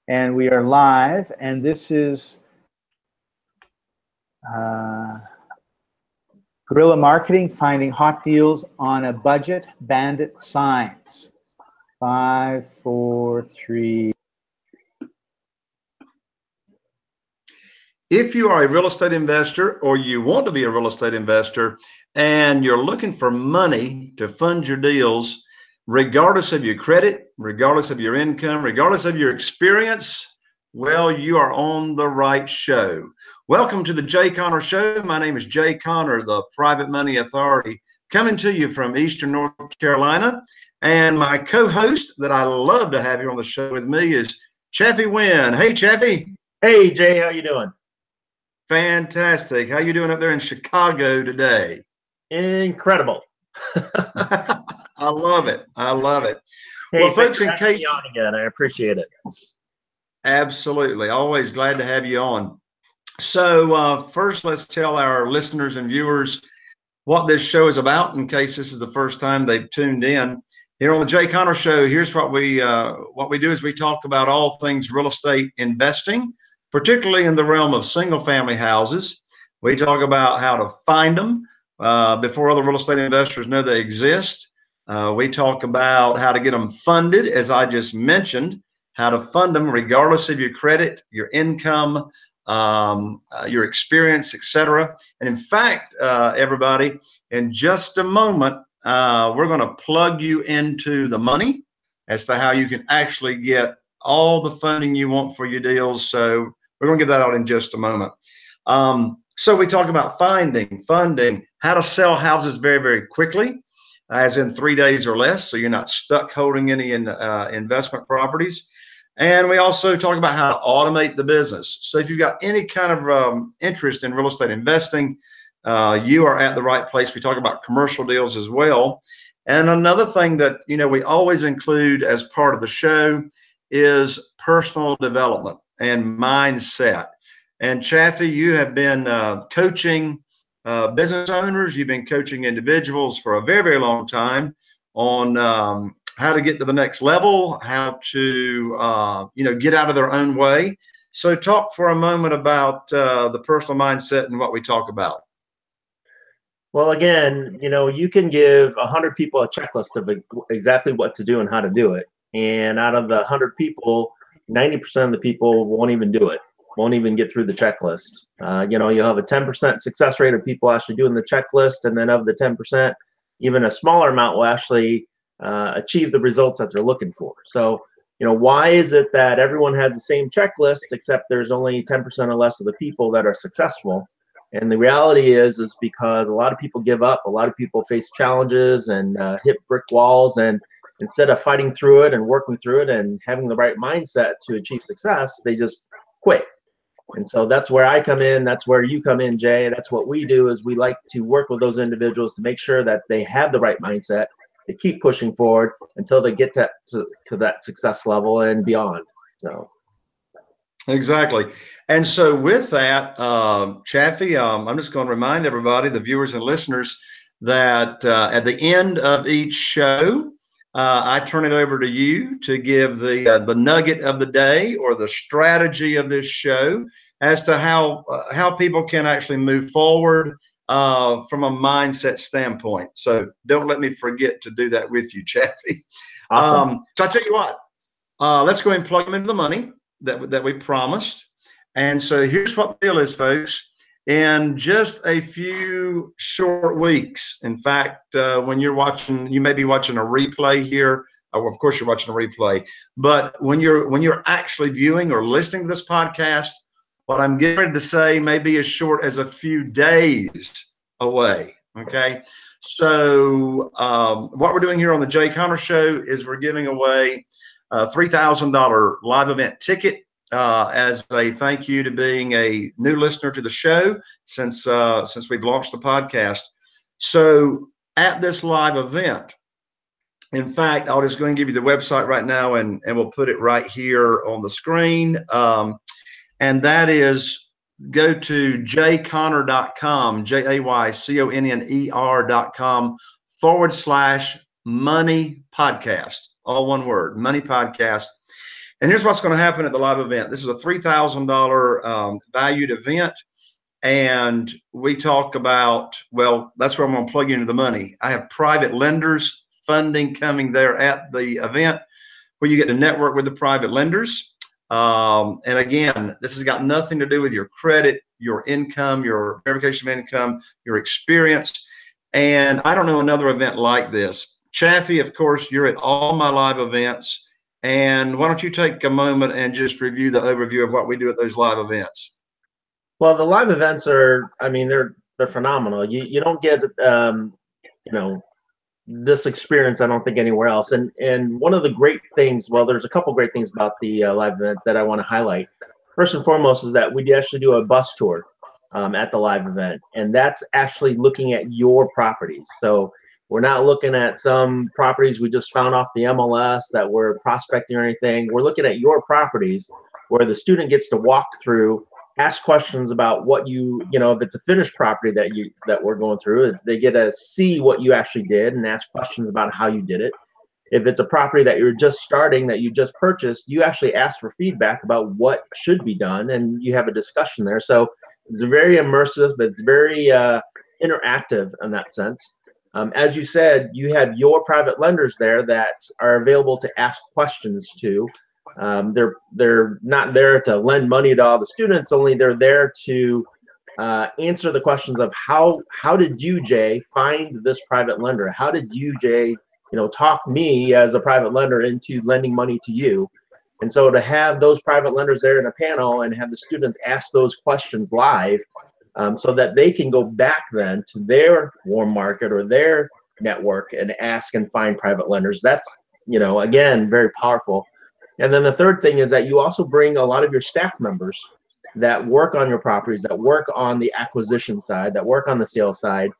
and we are live, and this is Guerrilla Marketing, finding hot deals on a budget, Bandit Signs. 5, 4, 3. If you are a real estate investor or you want to be a real estate investor and you're looking for money to fund your deals, regardless of your credit, regardless of your income, regardless of your experience, well, you are on the right show. Welcome to the Jay Conner Show. My name is Jay Conner, the Private Money Authority, coming to you from Eastern North Carolina. And my co-host that I love to have here on the show with me is Chaffee Wynn. Hey, Chaffee. Hey, Jay, how you doing? Fantastic. How you doing up there in Chicago today? Incredible. I love it. I love it. Hey, well, folks, in case me on again, I appreciate it. Absolutely. Always glad to have you on. So first, let's tell our listeners and viewers what this show is about in case this is the first time they've tuned in. Here on the Jay Conner Show, here's what we do is we talk about all things real estate investing, particularly in the realm of single family houses. We talk about how to find them before other real estate investors know they exist. We talk about how to get them funded, as I just mentioned, how to fund them regardless of your credit, your income, your experience, etc. And in fact, everybody, in just a moment, we're going to plug you into the money as to how you can actually get all the funding you want for your deals. So we're going to get that out in just a moment. So we talk about finding, funding, how to sell houses very, very quickly, as in 3 days or less, so you're not stuck holding any investment properties. And we also talk about how to automate the business. So if you've got any kind of interest in real estate investing, you are at the right place. We talk about commercial deals as well. And another thing that, you know, we always include as part of the show is personal development and mindset. And Chaffee, you have been coaching business owners. You've been coaching individuals for a very, very long time on how to get to the next level, how to, get out of their own way. So talk for a moment about the personal mindset and what we talk about. Well, again, you can give 100 people a checklist of exactly what to do and how to do it. And out of the 100 people, 90% of the people won't even do it, won't even get through the checklist. You'll have a 10% success rate of people actually doing the checklist. And then of the 10%, even a smaller amount will actually achieve the results that they're looking for. So, why is it that everyone has the same checklist, except there's only 10% or less of the people that are successful? And the reality is because a lot of people give up. A lot of people face challenges and hit brick walls. And instead of fighting through it and working through it and having the right mindset to achieve success, they just quit. And so that's where I come in. That's where you come in, Jay. That's what we do is we like to work with those individuals to make sure that they have the right mindset. They keep pushing forward until they get to that success level and beyond. So. Exactly. And so with that, Chaffee, I'm just going to remind everybody, the viewers and listeners, that at the end of each show, I turn it over to you to give the nugget of the day or the strategy of this show as to how people can actually move forward from a mindset standpoint. So don't let me forget to do that with you, Chaffee. Awesome. So I tell you what, let's go ahead and plug them into the money that we promised. And so here's what the deal is, folks. In just a few short weeks, in fact, when you're watching, you may be watching a replay here. Oh, of course, you're watching a replay. But when you're actually viewing or listening to this podcast, what I'm getting ready to say may be as short as a few days away. Okay. So what we're doing here on the Jay Conner Show is we're giving away a $3,000 live event ticket as a thank you to being a new listener to the show since we've launched the podcast. So at this live event, in fact, I'll just go and give you the website right now, and we'll put it right here on the screen. And that is, go to jayconner.com, JAYCONNER.com /money podcast, all one word, money podcast. And here's what's going to happen at the live event. This is a $3,000 valued event. And we talk about, well, that's where I'm going to plug you into the money. I have private lenders funding coming there at the event where you get to network with the private lenders. And again, this has got nothing to do with your credit, your income, your verification of income, your experience. And I don't know another event like this. Chaffee, of course, you're at all my live events. And why don't you take a moment and just review the overview of what we do at those live events? Well, the live events are, I mean, they're phenomenal. You don't get, you know, this experience, I don't think, anywhere else. And one of the great things, well, there's a couple great things about the live event that I want to highlight. First and foremost is that we actually do a bus tour at the live event, and that's actually looking at your properties. So we're not looking at some properties we just found off the MLS that we're prospecting or anything. We're looking at your properties where the student gets to walk through, ask questions about what you know, if it's a finished property that we're going through, they get to see what you actually did and ask questions about how you did it. If it's a property that you're just starting, that you just purchased, you actually ask for feedback about what should be done, and you have a discussion there. So it's very immersive, but it's very interactive in that sense. As you said, you have your private lenders there that are available to ask questions to. They're not there to lend money to all the students, only they're there to answer the questions of how did you, Jay, find this private lender? How did you, Jay, you know, talk me as a private lender into lending money to you? And so to have those private lenders there in a panel and have the students ask those questions live, so that they can go back then to their warm market or their network and ask and find private lenders. That's, you know, again, very powerful. And then the third thing is that you also bring a lot of your staff members that work on your properties, that work on the acquisition side, that work on the sales side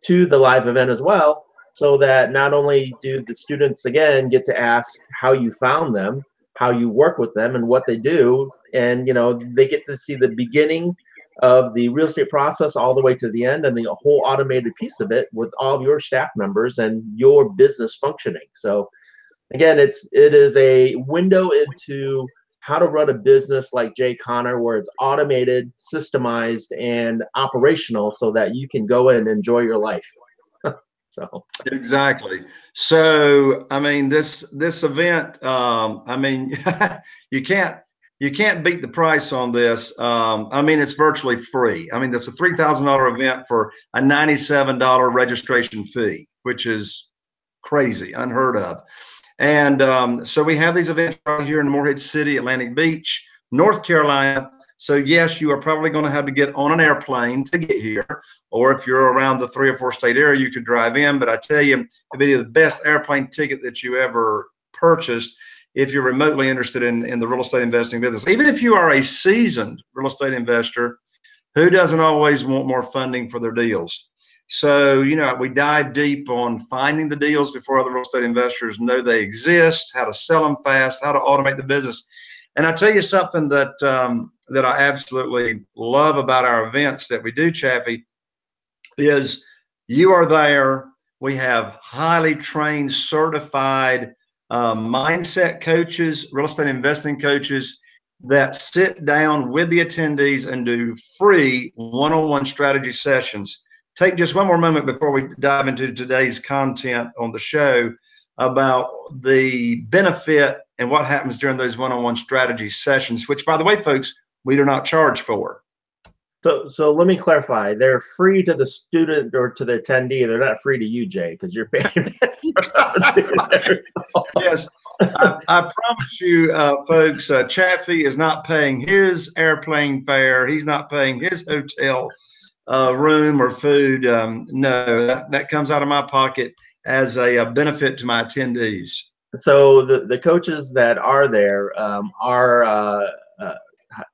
to the live event as well, so that not only do the students, again, get to ask how you found them, how you work with them, and what they do. And, you know, they get to see the beginning of the real estate process all the way to the end, and the whole automated piece of it with all of your staff members and your business functioning. So again, it is a window into how to run a business like Jay Connor, where it's automated, systemized, and operational, so that you can go in and enjoy your life. So exactly. So I mean, this event, I mean, you can't beat the price on this. I mean, it's virtually free. I mean, it's a $3,000 event for a $97 registration fee, which is crazy, unheard of. And so we have these events right here in Morehead City, Atlantic Beach, North Carolina. So yes, you are probably going to have to get on an airplane to get here, or if you're around the 3 or 4 state area, you could drive in. But I tell you, it'd be the best airplane ticket that you ever purchased if you're remotely interested in the real estate investing business. Even if you are a seasoned real estate investor, who doesn't always want more funding for their deals? So, you know, we dive deep on finding the deals before other real estate investors know they exist, how to sell them fast, how to automate the business. And I tell you something that that I absolutely love about our events that we do, Chaffee, is you are there. We have highly trained, certified mindset coaches, real estate investing coaches that sit down with the attendees and do free one-on-one strategy sessions. Take just one more moment before we dive into today's content on the show about the benefit and what happens during those one-on-one strategy sessions, which, by the way, folks, we do not charge for. So let me clarify. They're free to the student or to the attendee. They're not free to you, Jay, because you're paying. Yes, I promise you, folks, Chaffee is not paying his airplane fare. He's not paying his hotel room or food. No, that comes out of my pocket as a benefit to my attendees. So the coaches that are there are,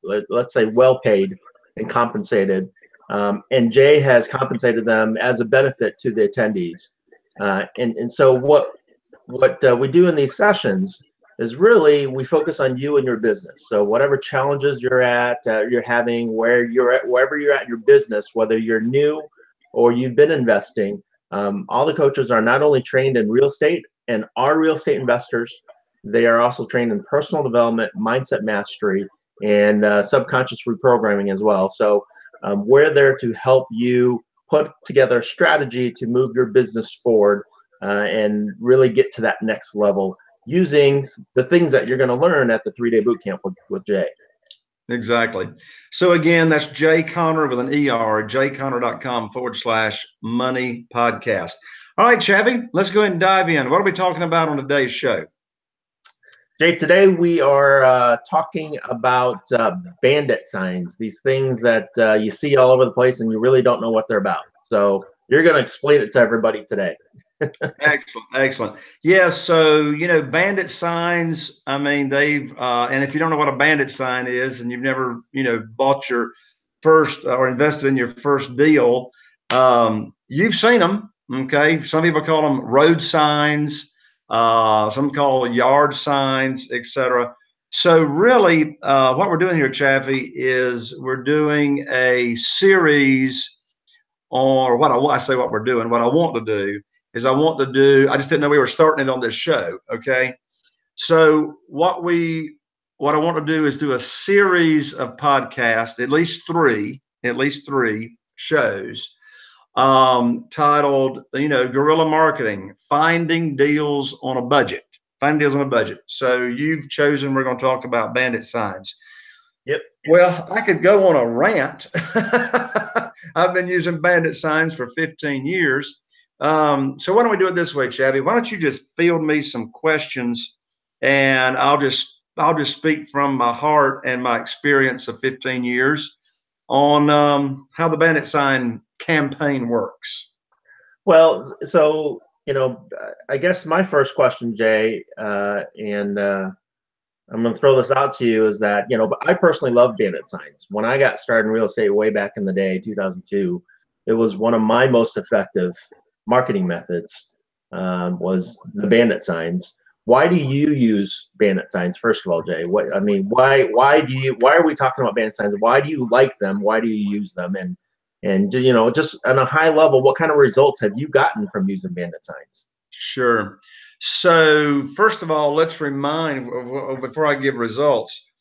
let's say, well paid and compensated, and Jay has compensated them as a benefit to the attendees. And so what we do in these sessions is really we focus on you and your business. So whatever challenges you're having, wherever you're at in your business, whether you're new or you've been investing, all the coaches are not only trained in real estate and are real estate investors, They are also trained in personal development, mindset mastery, and subconscious reprogramming as well. So we're there to help you put together a strategy to move your business forward and really get to that next level using the things that you're going to learn at the 3-day boot camp with Jay. Exactly. So again, that's Jay Conner with an ER, jayconner.com/money podcast. All right, Chavi, let's go ahead and dive in. What are we talking about on today's show? Jay, today we are talking about bandit signs, these things that you see all over the place and you really don't know what they're about. So you're going to explain it to everybody today. Excellent, excellent. Yeah, so bandit signs. I mean, they've and if you don't know what a bandit sign is, and you've never bought your first or invested in your first deal, you've seen them. Okay, some people call them road signs, some call yard signs, etc. So really, what we're doing here, Chaffee, is we're doing a series on what I say. What we're doing, what I want to do. I just didn't know we were starting it on this show. Okay. So what I want to do is do a series of podcasts, at least three shows, titled, Guerrilla Marketing, Finding Deals on a Budget. So you've chosen, we're going to talk about bandit signs. Yep. Well, I could go on a rant. I've been using bandit signs for 15 years. So why don't we do it this way, Chavi? Why don't you just field me some questions, and I'll just speak from my heart and my experience of 15 years on how the bandit sign campaign works. Well, so I guess my first question, Jay, and I'm going to throw this out to you, is that I personally love bandit signs. When I got started in real estate way back in the day, 2002, it was one of my most effective marketing methods, was the bandit signs. Why do you use bandit signs, first of all, Jay? Why are we talking about bandit signs? Why do you like them? Why do you use them? And just on a high level, what kind of results have you gotten from using bandit signs? Sure. So first of all, before I give results,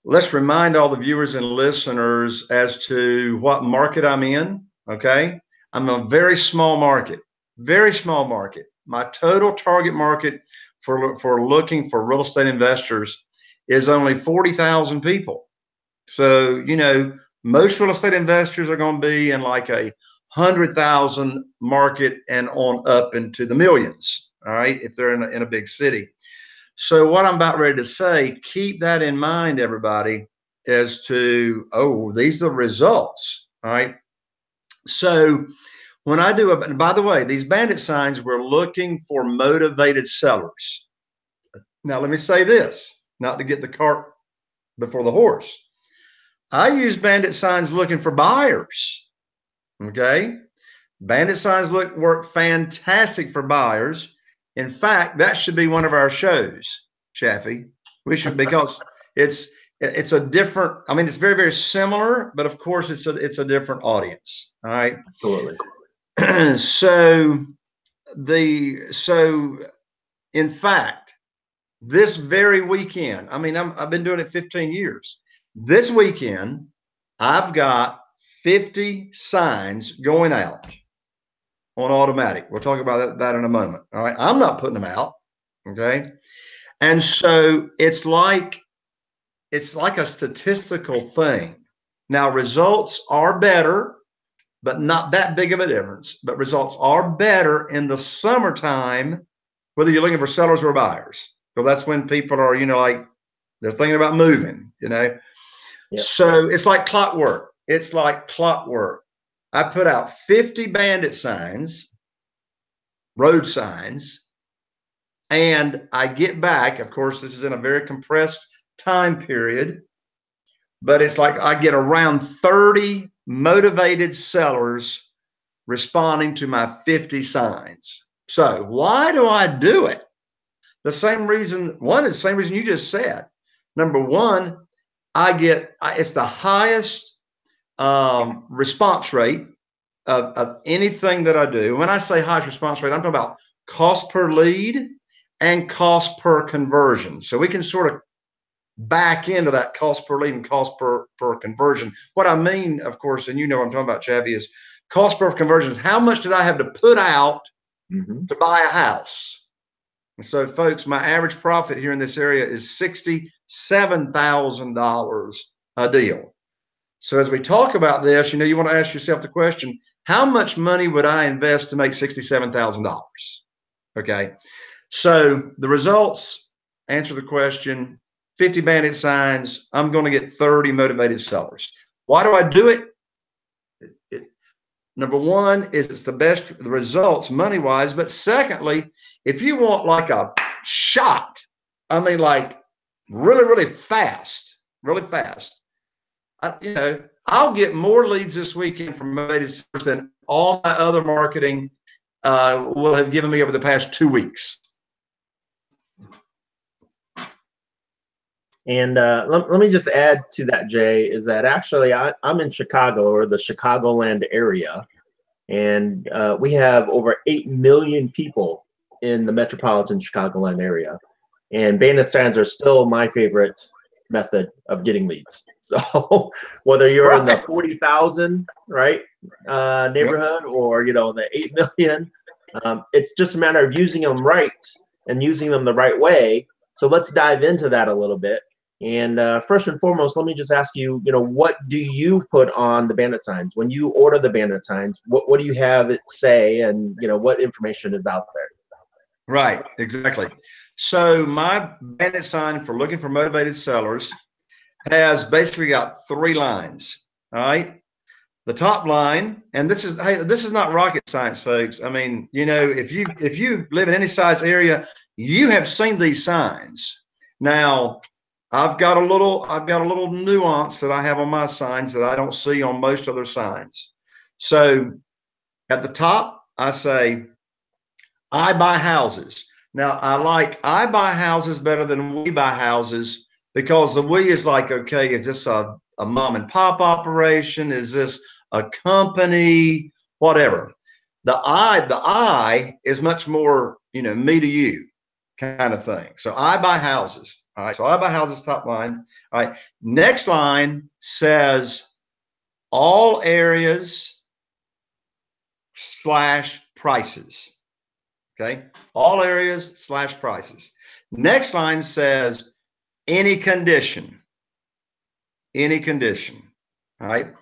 let's remind all the viewers and listeners as to what market I'm in. Okay. I'm a very small market. My total target market for looking for real estate investors is only 40,000 people. So, most real estate investors are going to be in like a 100,000 market and on up into the millions. All right. If they're in a big city. So what I'm about ready to say, keep that in mind, everybody, as to, these are the results. All right. So when I do and by the way, these bandit signs, we're looking for motivated sellers. Now, let me say this, not to get the cart before the horse. I use bandit signs looking for buyers. Okay. Bandit signs work fantastic for buyers. In fact, that should be one of our shows, Chaffee. We should, because it's a different, it's very, very similar, but of course it's a different audience. All right. Absolutely. So in fact, this very weekend, I've been doing it 15 years. This weekend, I've got 50 signs going out on automatic. We'll talk about that in a moment. All right. I'm not putting them out. Okay. And so it's like a statistical thing. Now, results are better, but not that big of a difference. But results are better in the summertime, whether you're looking for sellers or buyers. So that's when people are, they're thinking about moving, Yep. So it's like clockwork. I put out 50 bandit signs, road signs, and I get back, of course, this is in a very compressed time period, but it's like I get around 30 motivated sellers responding to my 50 signs. So why do I do it? The same reason you just said. Number one, it's the highest response rate of anything that I do. When I say highest response rate, I'm talking about cost per lead and cost per conversion. So we can sort of back into that cost per lead and cost per conversion. What I mean, of course, and you know what I'm talking about, Chappie, is cost per conversion is how much did I have to put out to buy a house? And so, folks, my average profit here in this area is $67,000 a deal. So as we talk about this, you know, you want to ask yourself the question, how much money would I invest to make $67,000? Okay. So the results answer the question, 50 Bandit Signs, I'm going to get 30 motivated sellers. Why do I do it? Number one is it's the best results money-wise. But secondly, if you want like a shot, I mean like really, really fast, you know, I'll get more leads this weekend from motivated sellers than all my other marketing will have given me over the past 2 weeks. And let me just add to that, Jay, is that actually I'm in Chicago, or the Chicagoland area, and we have over 8 million people in the metropolitan Chicagoland area. And Bandit Signs are still my favorite method of getting leads. So whether you're in the 40,000 neighborhood, or you know, the 8 million, it's just a matter of using them right and using them the right way. So let's dive into that a little bit. And first and foremost, let me just ask you, you know, what do you put on the Bandit Signs when you order the Bandit Signs? What do you have it say, and you know, what information is out there? Right, exactly. So my Bandit Sign for looking for motivated sellers has basically got 3 lines. All right. The top line, and this is, hey, this is not rocket science, folks. I mean, you know, if you live in any size area, you have seen these signs. Now, I've got a little nuance that I have on my signs that I don't see on most other signs. So at the top, I say, I buy houses. Now, I like I buy houses better than we buy houses, because the we is like, okay, is this a mom and pop operation? Is this a company? Whatever. The I is much more, you know, me to you kind of thing. So I buy houses. All right. So I buy houses, top line. All right. Next line says all areas / prices. Okay. All areas / prices. Next line says any condition. Any condition. All right.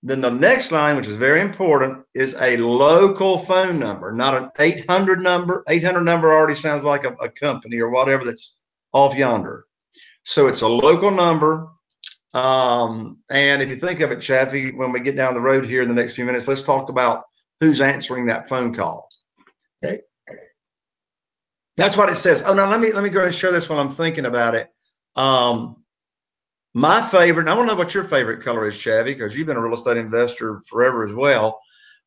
Then the next line, which is very important, is a local phone number, not an 800 number. 800 number already sounds like a company or whatever that's off yonder. So it's a local number. And if you think of it, Chaffee, when we get down the road here in the next few minutes, let's talk about who's answering that phone call. Okay. That's what it says. Oh, now let me go ahead and share this while I'm thinking about it. My favorite, and I want to know what your favorite color is, Chaffee, because you've been a real estate investor forever as well.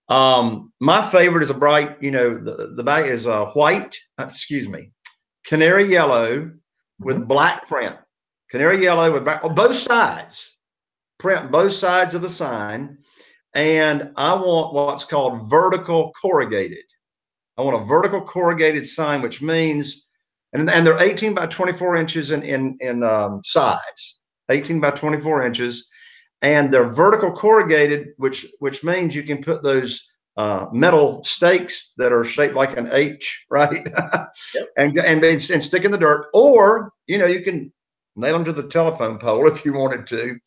My favorite is a bright, you know, the back is white, canary yellow with black print. Canary yellow with black on both sides, print both sides of the sign. And I want what's called vertical corrugated. I want a vertical corrugated sign, which means, and they're 18 by 24 inches in size. 18 by 24 inches, and they're vertical corrugated, which means you can put those metal stakes that are shaped like an H, right? Yep. and stick in the dirt, or you know, you can nail them to the telephone pole if you wanted to.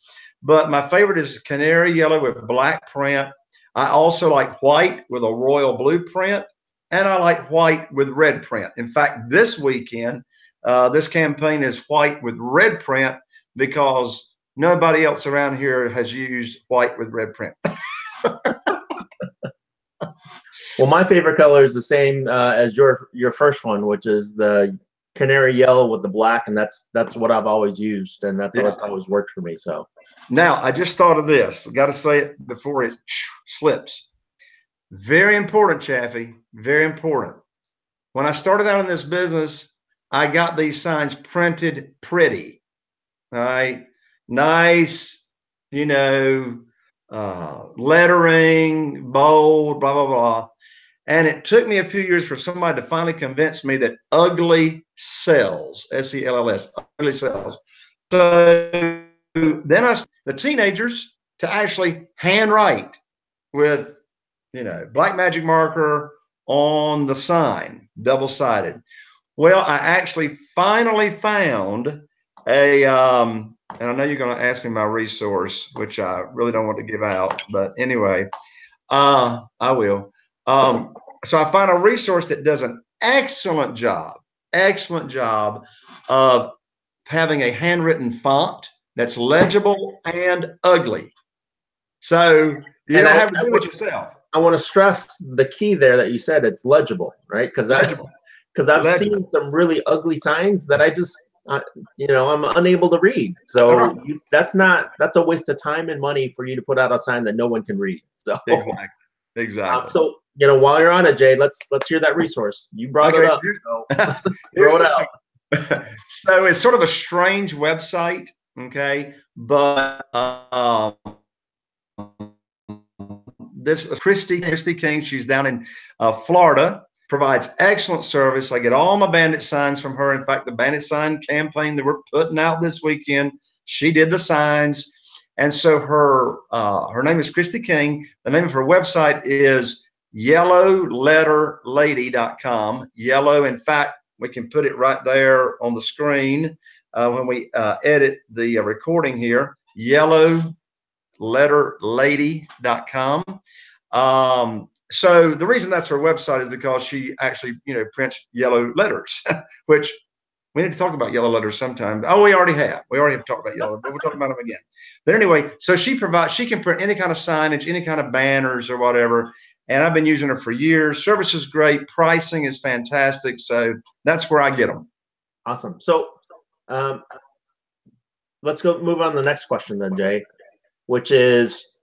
But my favorite is canary yellow with black print. I also like white with a royal blue print, and I like white with red print. In fact, this weekend, this campaign is white with red print, because nobody else around here has used white with red print. Well, my favorite color is the same as your first one, which is the canary yellow with the black, and that's what I've always used, and that's what's always worked for me. So now I just thought of this. I got to say it before it slips. Very important, Chaffee. Very important. When I started out in this business, I got these signs printed pretty. All right, nice, you know, lettering, bold, blah, blah, blah. And it took me a few years for somebody to finally convince me that ugly sells, S-E-L-L-S, ugly sells. So then the teenagers to actually handwrite with, black magic marker on the sign, double-sided. Well, I actually finally found a, and I know you're going to ask me my resource, which I really don't want to give out, but anyway, I will. So I found a resource that does an excellent job of having a handwritten font that's legible and ugly. So you don't have to do it yourself. I want to stress the key there that you said, it's legible, right? Because I've seen some really ugly signs that I just, I'm unable to read. So that's a waste of time and money for you to put out a sign that no one can read. So exactly. So while you're on it, Jay, let's hear that resource. You brought it up. So throw it out. So it's sort of a strange website, okay, but this is Christy King. She's down in Florida. Provides excellent service. I get all my Bandit signs from her. In fact, the Bandit sign campaign that we're putting out this weekend, she did the signs. And so her name is Christy King. The name of her website is yellowletterlady.com. Yellow, in fact, we can put it right there on the screen when we edit the recording here. Yellowletterlady.com. So the reason that's her website is because she actually, prints yellow letters, which we need to talk about yellow letters sometime. Oh, we already have. We already have talked about yellow, but we'll talk about them again. But anyway, so she can print any kind of signage, any kind of banners or whatever. And I've been using her for years. Service is great. Pricing is fantastic. So that's where I get them. Awesome. So let's move on to the next question then, Jay, which is,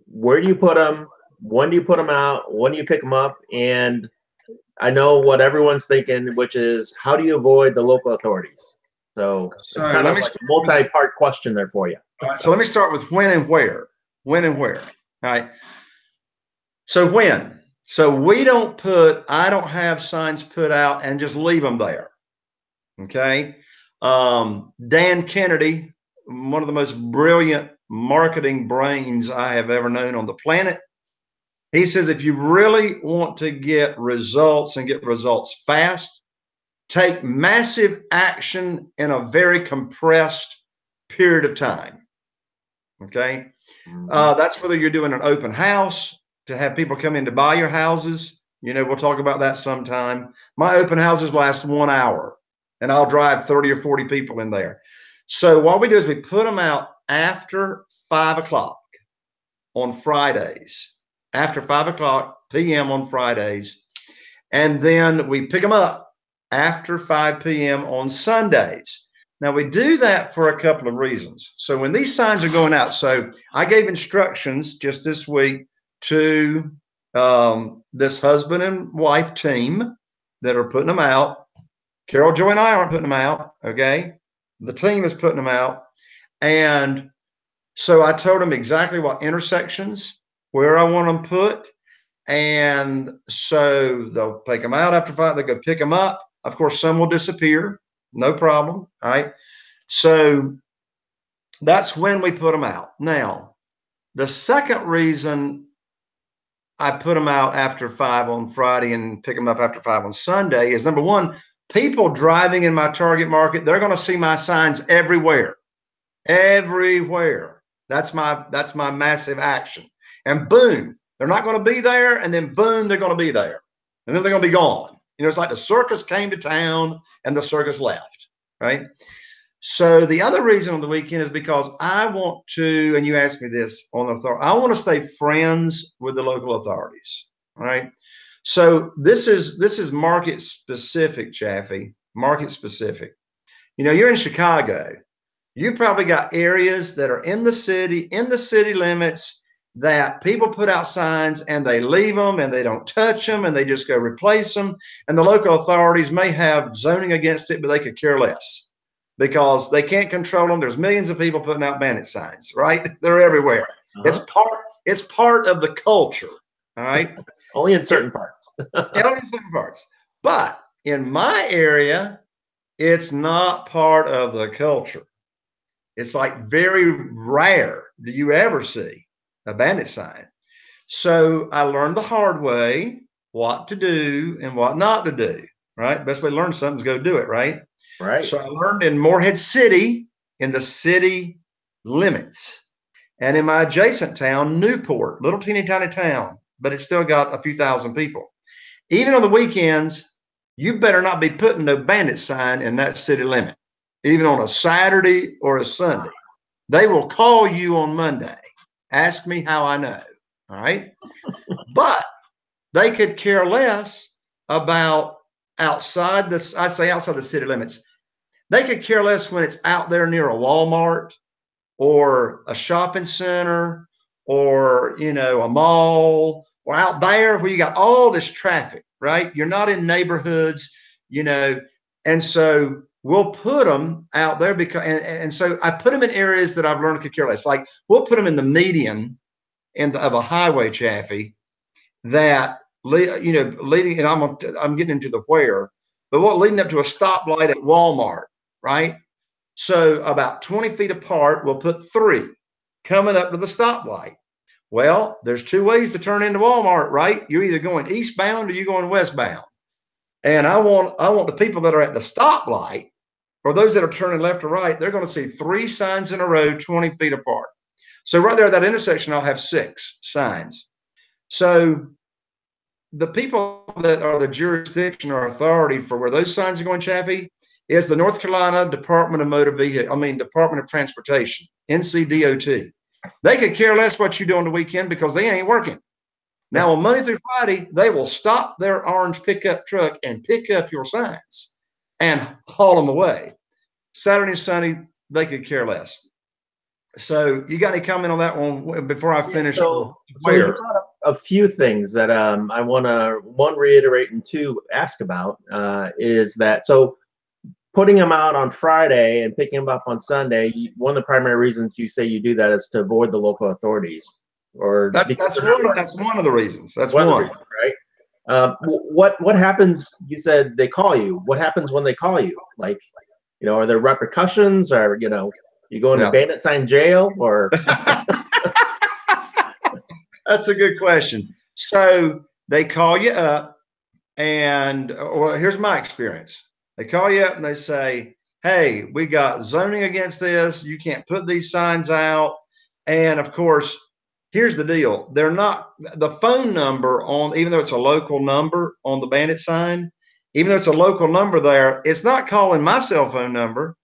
where do you put them? When do you put them out? When do you pick them up? And I know what everyone's thinking, which is, how do you avoid the local authorities? So kind of like a multi-part question there for you. All right, so let me start with when and where. When and where. All right. So when? So I don't have signs put out and just leave them there. Okay. Dan Kennedy, one of the most brilliant marketing brains I have ever known on the planet. He says, if you really want to get results and get results fast, take massive action in a very compressed period of time. Okay. That's whether you're doing an open house to have people come in to buy your houses. We'll talk about that sometime. My open houses last 1 hour and I'll drive 30 or 40 people in there. So what we do is we put them out after 5 o'clock on Fridays. After 5 o'clock p.m. on Fridays. And then we pick them up after 5 p.m. on Sundays. Now, we do that for a couple of reasons. So when these signs are going out, so I gave instructions just this week to this husband and wife team that are putting them out. Carol, Joy, and I aren't putting them out, okay? The team is putting them out. And so I told them exactly what intersections, where I want them put. And so they'll take them out after 5. They go pick them up. Of course, some will disappear. No problem. All right. So that's when we put them out. Now, the second reason I put them out after 5 on Friday and pick them up after 5 on Sunday is, number one, people driving in my target market, they're going to see my signs everywhere. Everywhere. That's my massive action. And boom, they're not going to be there. And then boom, they're going to be there. And then they're going to be gone. It's like the circus came to town and the circus left, right? So the other reason on the weekend is because I want to, and you asked me this on the authority, I want to stay friends with the local authorities, right? So this is market specific, Chaffee, market specific. You're in Chicago. You probably got areas that are in the city limits, that people put out signs and they leave them and they don't touch them and they just go replace them. And the local authorities may have zoning against it, but they could care less because they can't control them. There's millions of people putting out Bandit signs, right? They're everywhere. It's part of the culture. All right. Only in certain parts. Only in certain parts. But in my area, it's not part of the culture. It's like very rare do you ever see a bandit sign. So I learned the hard way what to do and what not to do, right? Best way to learn something is go do it, right? Right. So I learned in Morehead City, in the city limits, and in my adjacent town, Newport, little teeny tiny town, but it's still got a few thousand people. Even on the weekends, you better not be putting no bandit sign in that city limit, even on a Saturday or a Sunday. They will call you on Monday. Ask me how I know. All right. But they could care less about outside the, I'd say outside the city limits. They could care less when it's out there near a Walmart or a shopping center or, you know, a mall or out there where you got all this traffic, right? You're not in neighborhoods, you know, and so we'll put them out there because, and so I put them in areas that I've learned to care less. Like we'll put them in the median of a highway, Chaffee, that, you know, leading, and I'm getting into the where, but what leading up to a stoplight at Walmart, right? So about 20 feet apart, we'll put 3 coming up to the stoplight. Well, there's 2 ways to turn into Walmart, right? You're either going eastbound or you're going westbound. And I want the people that are at the stoplight, or those that are turning left or right, they're going to see 3 signs in a row, 20 feet apart. So right there at that intersection, I'll have 6 signs. So the people that are the jurisdiction or authority for where those signs are going, Chaffee, is the North Carolina Department of Transportation, NCDOT. They could care less what you do on the weekend because they ain't working. Now, on Monday through Friday, they will stop their orange pickup truck and pick up your signs and haul them away. Saturday and Sunday, they could care less. So you got any comment on that one before I finish? So you brought up a few things that I want to, 1, reiterate, and 2, ask about is that, so putting them out on Friday and picking them up on Sunday, one of the primary reasons you say you do that is to avoid the local authorities. Or that's one of the reasons. That's one. Reason, right? What happens? You said they call you. What happens when they call you? Like, you know, are there repercussions? Or, you know, you go into bandit sign jail? Or that's a good question. So they call you up, and or here's my experience. They call you up and they say, "Hey, we got zoning against this. You can't put these signs out." And of course, here's the deal. They're not, the phone number on, even though it's a local number on the bandit sign, even though it's a local number there, it's not calling my cell phone number.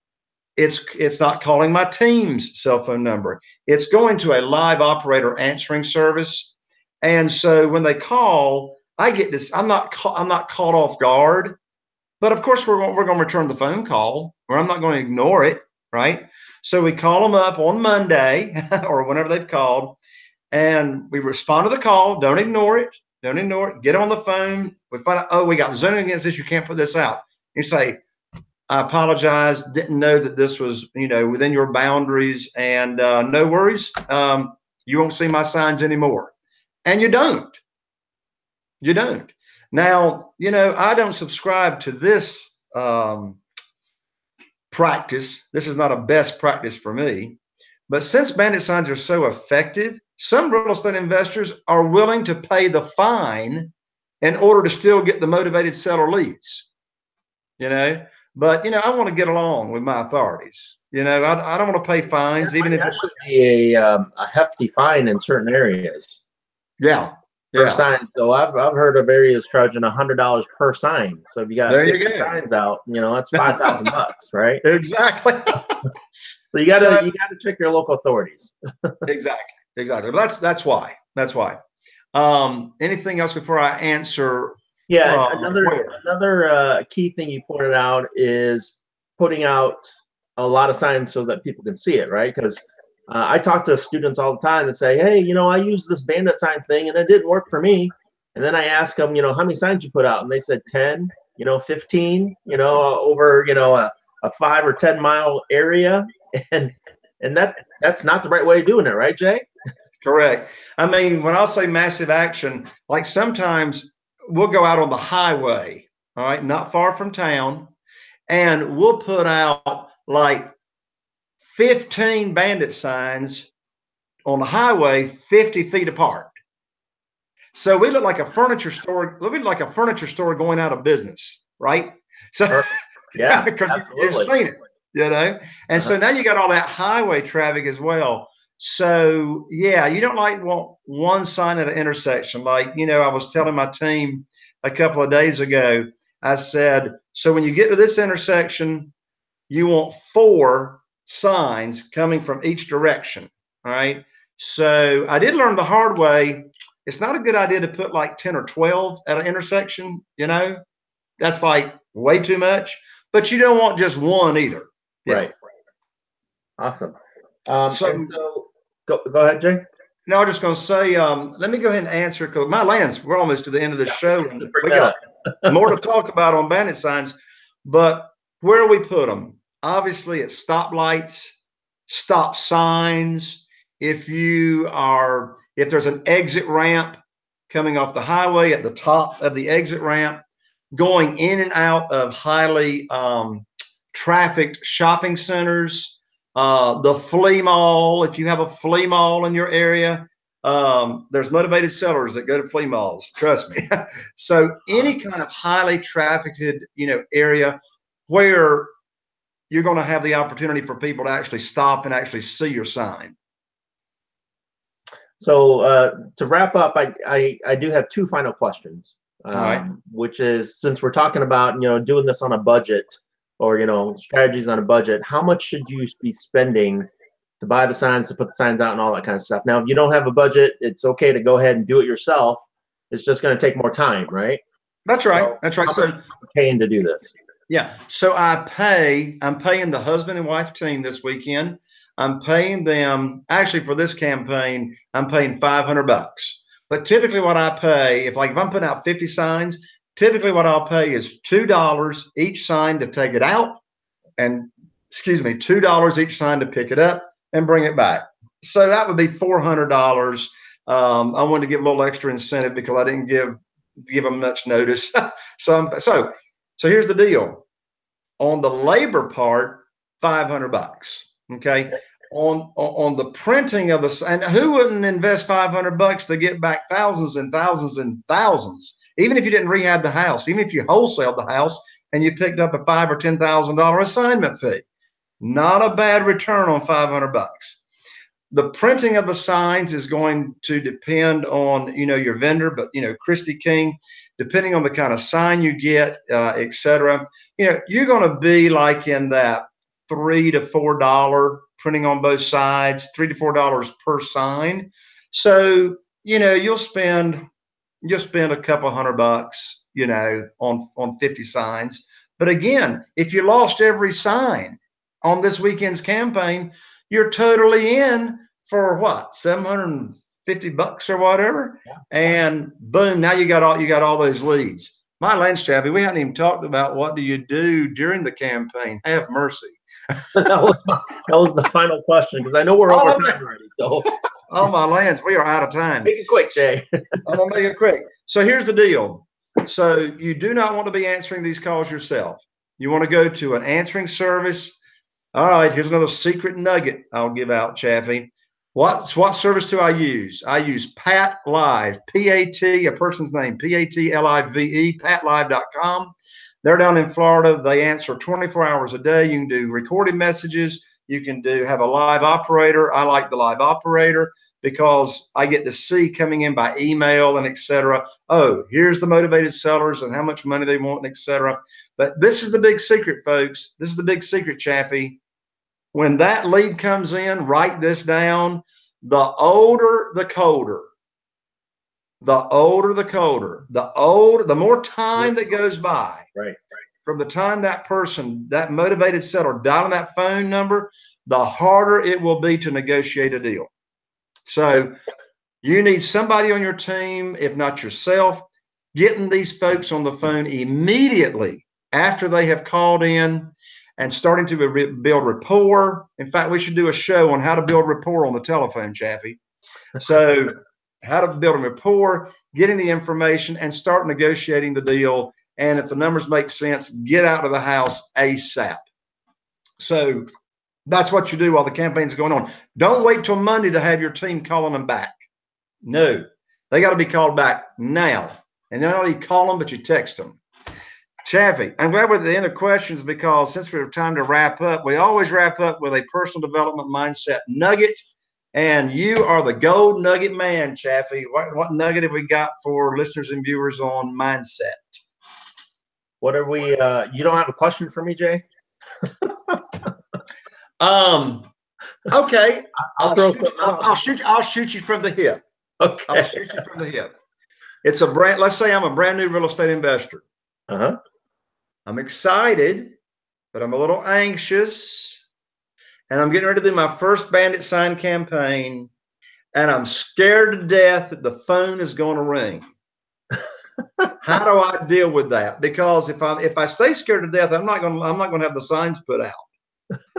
It's not calling my team's cell phone number. It's going to a live operator answering service. And so when they call, I get this, I'm not caught off guard, but of course we're going to return the phone call, or I'm not going to ignore it, right? So we call them up on Monday or whenever they've called, and we respond to the call. Don't ignore it. Don't ignore it. Get on the phone. We find out, oh, we got zoning against this. You can't put this out. You say, I apologize. Didn't know that this was, you know, within your boundaries, and no worries. You won't see my signs anymore. And you don't. You don't. Now, you know, I don't subscribe to this practice. This is not a best practice for me. But since bandit signs are so effective, some real estate investors are willing to pay the fine in order to still get the motivated seller leads, you know. But, you know, I want to get along with my authorities. You know, I don't want to pay fines, even if it should be a hefty fine in certain areas. Yeah. Per sign. So I've heard of areas charging $100 per sign. So if you got 50 signs out, you know, that's $5,000, right? Exactly. So you gotta check your local authorities. Exactly. But that's why. Anything else before I answer? Yeah, another key thing you pointed out is putting out a lot of signs so that people can see it, right? Because I talk to students all the time and say, hey, you know, I use this bandit sign thing and it didn't work for me. And then I ask them, you know, how many signs you put out? And they said 10, you know, 15, you know, over, you know, a 5 or 10 mile area. And that's not the right way of doing it, right, Jay? Correct. I mean, when I'll say massive action, like sometimes we'll go out on the highway, all right, not far from town, and we'll put out like 15 bandit signs on the highway 50 feet apart. So we look like a furniture store. We look like a furniture store going out of business, right? So Perfect. Yeah, because absolutely. you've seen it, you know. And so now you got all that highway traffic as well. So yeah, you don't like want one sign at an intersection. Like, you know, I was telling my team a couple of days ago, I said, so when you get to this intersection, you want 4 signs coming from each direction. All right. So I did learn the hard way. It's not a good idea to put like 10 or 12 at an intersection, you know. That's like way too much, but you don't want just one either. Yeah. Right. Awesome. So and so go ahead, Jay. no, I'm just going to say, let me go ahead and answer, because my lands, we're almost to the end of the show, and we got more to talk about on bandit signs. But where do we put them? Obviously, at stoplights, stop signs. If there's an exit ramp coming off the highway at the top of the exit ramp, going in and out of highly trafficked shopping centers, the flea mall. If you have a flea mall in your area, there's motivated sellers that go to flea malls. Trust me. So any kind of highly trafficked, you know, area where you're going to have the opportunity for people to actually stop and actually see your sign. So to wrap up, I do have 2 final questions. All right. Which is, since we're talking about, you know, doing this on a budget, or, you know, strategies on a budget, how much should you be spending to buy the signs, to put the signs out, and all that kind of stuff? Now, if you don't have a budget, it's okay to go ahead and do it yourself. It's just going to take more time, right? That's right. So That's right. So paying to do this. Yeah. So I'm paying the husband and wife team this weekend. I'm paying them, actually for this campaign, I'm paying $500. But typically what I pay, if I'm putting out 50 signs, typically what I'll pay is $2 each sign to take it out, and $2 each sign to pick it up and bring it back. So that would be $400. I wanted to give a little extra incentive because I didn't give them much notice. So here's the deal. On the labor part, $500. Okay. On the printing of the, and who wouldn't invest $500 to get back thousands and thousands and thousands? Even if you didn't rehab the house, even if you wholesaled the house and you picked up a $5,000 or $10,000 assignment fee, not a bad return on $500. The printing of the signs is going to depend on, you know, your vendor, but, you know, Christy King, depending on the kind of sign you get, et cetera, you know, you're going to be like in that $3 to $4 printing on both sides, $3 to $4 per sign. So, you know, you'll spend a couple $100, you know, on 50 signs. But again, if you lost every sign on this weekend's campaign, you're totally in for what, $750 or whatever. Yeah. And boom, now you got all those leads. My Lance Chappie, we hadn't even talked about what do you do during the campaign. Have mercy. that was the final question, because I know we're over time already. So, oh my lands, we are out of time. Make it quick, Jay. I'm gonna make it quick. So here's the deal. So you do not want to be answering these calls yourself. You want to go to an answering service. All right, here's another secret nugget I'll give out, Chaffee. What service do I use? I use Pat Live, P-A-T, a person's name, P-A-T-L-I-V-E, patlive.com. They're down in Florida. They answer 24 hours a day. You can do recorded messages. You can have a live operator. I like the live operator because I get to see coming in by email and et cetera. Oh, here's the motivated sellers and how much money they want and et cetera. But this is the big secret, folks. This is the big secret, Chaffee. When that lead comes in, write this down. The older, the colder. The older, the colder. The more time that goes by. Right. From the time that person, that motivated seller, dialing that phone number, the harder it will be to negotiate a deal. So you need somebody on your team, if not yourself, getting these folks on the phone immediately after they have called in and starting to build rapport. In fact, we should do a show on how to build rapport on the telephone, Chappie. So how to build a rapport, getting the information, and start negotiating the deal. And if the numbers make sense, get out of the house ASAP. So that's what you do while the campaign's going on. Don't wait till Monday to have your team calling them back. No, they got to be called back now. And not only call them, but you text them. Chaffee, I'm glad we're at the end of questions, because since we have time to wrap up, we always wrap up with a personal development mindset nugget. And you are the gold nugget man, Chaffee. What nugget have we got for listeners and viewers on mindset? What are we? You don't have a question for me, Jay? Okay. I'll shoot you from the hip. Okay. I'll shoot you from the hip. It's a brand. Let's say I'm a brand new real estate investor. I'm excited, but I'm a little anxious. And I'm getting ready to do my first Bandit Sign campaign, and I'm scared to death that the phone is going to ring. How do I deal with that? Because if I stay scared to death, I'm not going to have the signs put out.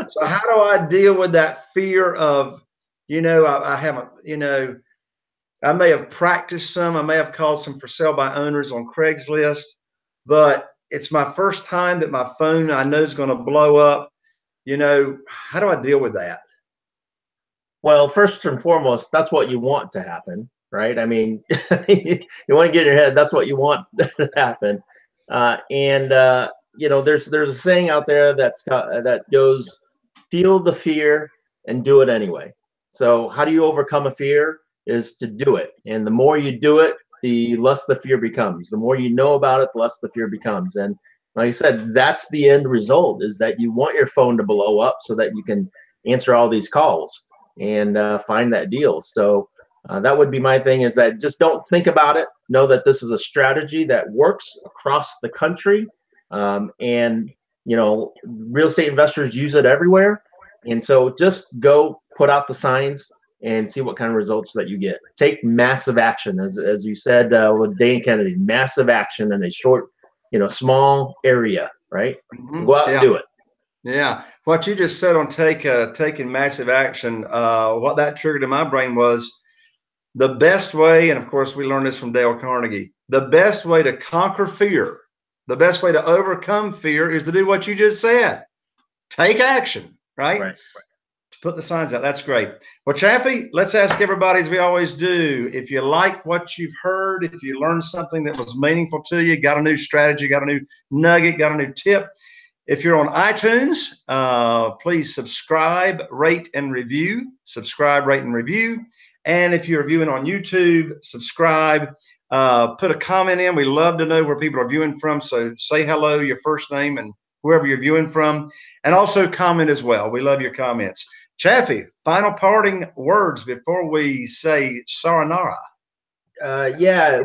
So how do I deal with that fear of, I haven't, I may have practiced some, I may have called some for sale by owners on Craigslist, but it's my first time that my phone I know is going to blow up. How do I deal with that? Well, first and foremost, that's what you want to happen, right? I mean, you want to get in your head, that's what you want to happen. There's a saying out there that goes, feel the fear and do it anyway. So how do you overcome a fear? Is to do it. And the more you do it, the less the fear becomes. The more you know about it, the less the fear becomes. And like I said, that's the end result, is that you want your phone to blow up so that you can answer all these calls and find that deal. So that would be my thing, is that just don't think about it. Know that this is a strategy that works across the country. And real estate investors use it everywhere. And so just go put out the signs and see what kind of results that you get. Take massive action, as you said with Dane Kennedy, massive action in a short, small area, right? Go out and do it. Yeah. What you just said on taking massive action, what that triggered in my brain was the best way, and of course we learned this from Dale Carnegie, the best way to conquer fear, the best way to overcome fear is to do what you just said. Take action, right? Right. Put the signs out. That's great. Well, Chaffee, let's ask everybody, as we always do, if you like what you've heard, if you learned something that was meaningful to you, got a new strategy, got a new nugget, got a new tip. If you're on iTunes, please subscribe, rate, and review. Subscribe, rate, and review. And if you're viewing on YouTube, subscribe. Put a comment in. We love to know where people are viewing from. So say hello, your first name, and whoever you're viewing from. And also comment as well. We love your comments. Chaffee, final parting words before we say sayonara.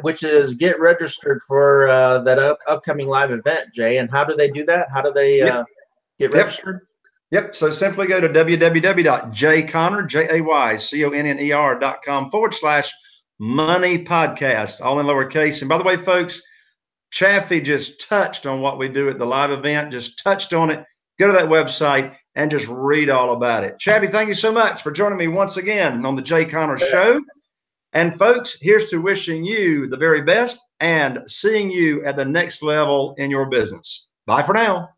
Which is get registered for that upcoming live event, Jay. And how do they do that? How do they get registered? Yep. So simply go to www.jayconner.com/money podcast, all in lowercase. And by the way, folks, Chaffee just touched on what we do at the live event, just touched on it. Go to that website and just read all about it. Chaffee, thank you so much for joining me once again on the Jay Conner Show. And folks, here's to wishing you the very best and seeing you at the next level in your business. Bye for now.